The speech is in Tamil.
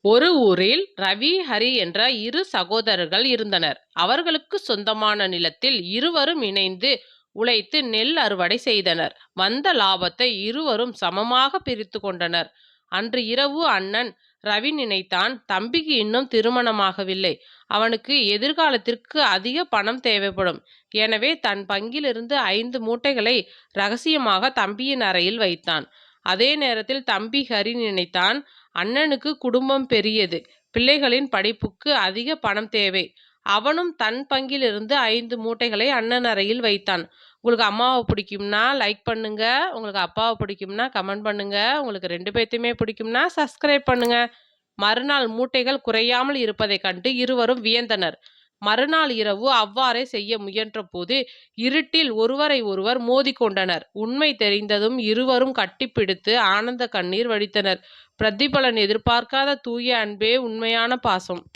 ஒரு ஊரில் ரவி, ஹரி என்ற இரு சகோதரர்கள் இருந்தனர். அவர்களுக்கு சொந்தமான நிலத்தில் இருவரும் இணைந்து உழைத்து நெல் அறுவடை செய்தனர். வந்த லாபத்தை இருவரும் சமமாக பிரித்து கொண்டனர். அன்று இரவு அண்ணன் ரவி நினைத்தான், தம்பிக்கு இன்னும் திருமணமாகவில்லை. அவனுக்கு எதிர்காலத்திற்கு அதிக பணம் தேவைப்படும். எனவே தன் பங்கிலிருந்து 5 மூட்டைகளை ரகசியமாக தம்பியின் அறையில் வைத்தான். அதே நேரத்தில் தம்பி ஹரி நினைத்தான், அண்ணனுக்கு குடும்பம் பெரியது, பிள்ளைகளின் படிப்புக்கு அதிக பணம் தேவை. அவனும் தன் பங்கிலிருந்து 5 மூட்டைகளை அண்ணன் அறையில் வைத்தான். உங்களுக்கு அம்மாவை பிடிக்கும்னா லைக் பண்ணுங்க, உங்களுக்கு அப்பாவை பிடிக்கும்னா கமெண்ட் பண்ணுங்க, உங்களுக்கு 2 பேர்த்தையுமே பிடிக்கும்னா சப்ஸ்கிரைப் பண்ணுங்க. மறுநாள் மூட்டைகள் குறையாமல் இருப்பதைக் கண்டு இருவரும் வியந்தனர். மறுநாள் இரவு அவ்வாறே செய்ய முயன்றபோது இருட்டில் ஒருவரை ஒருவர் மோதிக்கொண்டனர். உண்மை தெரிந்ததும் இருவரும் கட்டிப்பிடித்து ஆனந்த கண்ணீர் வடித்தனர். பிரதிபலன் எதிர்பார்க்காத தூய அன்பே உண்மையான பாசம்.